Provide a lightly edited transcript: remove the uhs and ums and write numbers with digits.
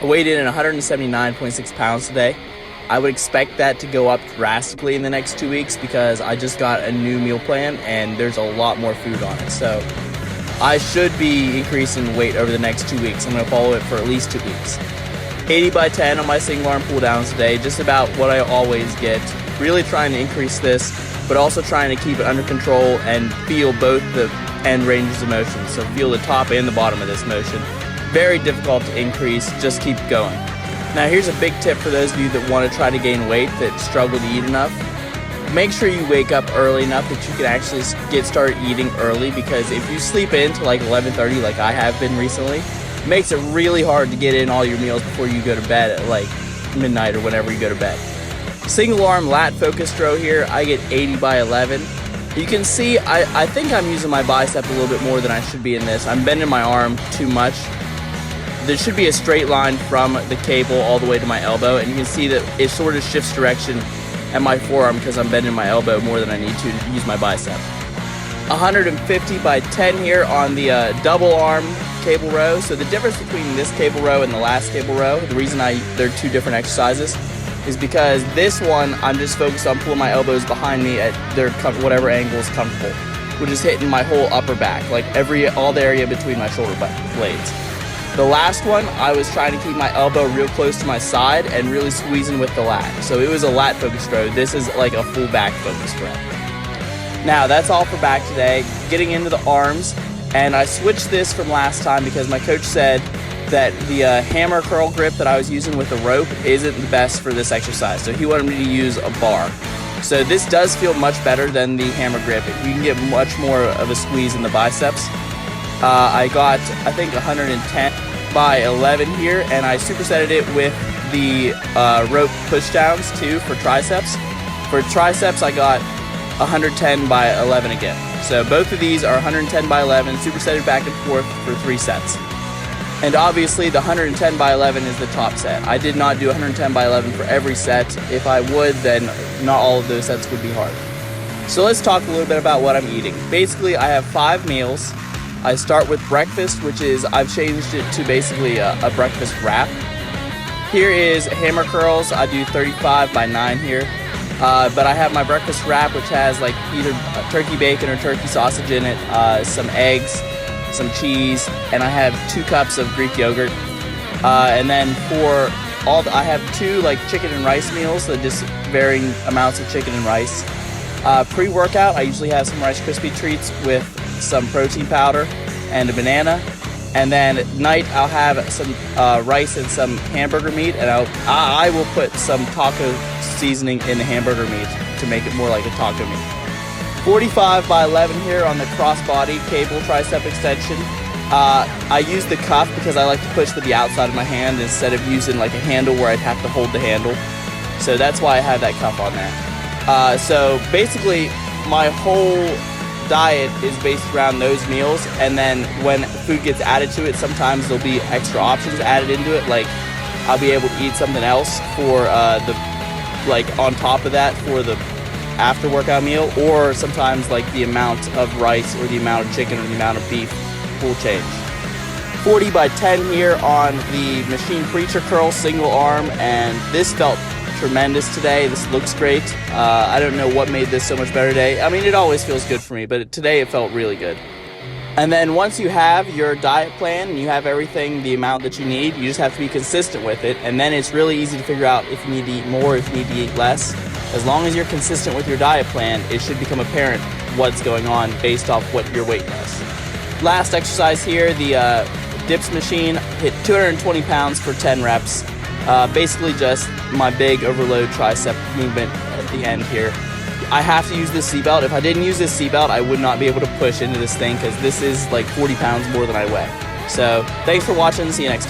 I weighed in at 179.6 pounds today. I would expect that to go up drastically in the next 2 weeks because I just got a new meal plan and there's a lot more food on it. So I should be increasing weight over the next 2 weeks. I'm going to follow it for at least 2 weeks. 80 by 10 on my single arm pull downs today, just about what I always get. Really trying to increase this, but also trying to keep it under control and feel both the end ranges of motion. So feel the top and the bottom of this motion. Very difficult to increase, just keep going. Now here's a big tip for those of you that want to try to gain weight that struggle to eat enough. Make sure you wake up early enough that you can actually get started eating early, because if you sleep in to like 11:30 like I have been recently, it makes it really hard to get in all your meals before you go to bed at like midnight or whenever you go to bed. Single arm lat focus row here, I get 80 by 11. You can see I think I'm using my bicep a little bit more than I should be in this. I'm bending my arm too much. There should be a straight line from the cable all the way to my elbow, and you can see that it sort of shifts direction at my forearm because I'm bending my elbow more than I need to use my bicep. 150 by 10 here on the double arm cable row. So the difference between this cable row and the last cable row, the reason they're two different exercises, is because this one I'm just focused on pulling my elbows behind me at whatever angle is comfortable, which is hitting my whole upper back, like all the area between my shoulder blades. The last one, I was trying to keep my elbow real close to my side and really squeezing with the lat. So it was a lat focused row. This is like a full back focused row. Now that's all for back today. Getting into the arms, and I switched this from last time because my coach said that the hammer curl grip that I was using with the rope isn't the best for this exercise. So he wanted me to use a bar. So this does feel much better than the hammer grip. You can get much more of a squeeze in the biceps. I got, I think, 110 by 11 here, and I supersetted it with the rope pushdowns too for triceps. For triceps, I got 110 by 11 again. So both of these are 110 by 11, supersetted back and forth for 3 sets. And obviously the 110 by 11 is the top set. I did not do 110 by 11 for every set. If I would, then not all of those sets would be hard. So let's talk a little bit about what I'm eating. Basically, I have 5 meals. I start with breakfast, which is, I've changed it to basically a breakfast wrap. Here is hammer curls. I do 35 by 9 here. But I have my breakfast wrap, which has like either turkey bacon or turkey sausage in it, some eggs, some cheese, and I have 2 cups of Greek yogurt. And then for I have 2 like chicken and rice meals, so just varying amounts of chicken and rice. Pre-workout, I usually have some Rice Krispie treats with some protein powder and a banana. And then at night I'll have some rice and some hamburger meat, and I will put some taco seasoning in the hamburger meat to make it more like a taco meat. 45 by 11 here on the crossbody cable tricep extension. I use the cuff because I like to push with the outside of my hand instead of using like a handle where I'd have to hold the handle. So that's why I have that cuff on there. So basically my whole diet is based around those meals, and then when food gets added to it, sometimes there'll be extra options added into it, like I'll be able to eat something else for on top of that for the after workout meal, or sometimes like the amount of rice or the amount of chicken or the amount of beef will change. 40 by 10 here on the machine preacher curl single arm, and this felt tremendous today. This looks great. I don't know what made this so much better today. I mean, it always feels good for me, but today it felt really good. And then once you have your diet plan and you have everything, the amount that you need, you just have to be consistent with it, and then it's really easy to figure out if you need to eat more, if you need to eat less. As long as you're consistent with your diet plan, it should become apparent what's going on based off what your weight does. Last exercise here, the dips machine, hit 220 pounds for 10 reps. Basically just my big overload tricep movement at the end here. I have to use this seat belt. If I didn't use this seat belt, I would not be able to push into this thing because this is like 40 pounds more than I weigh. So thanks for watching. See you next time.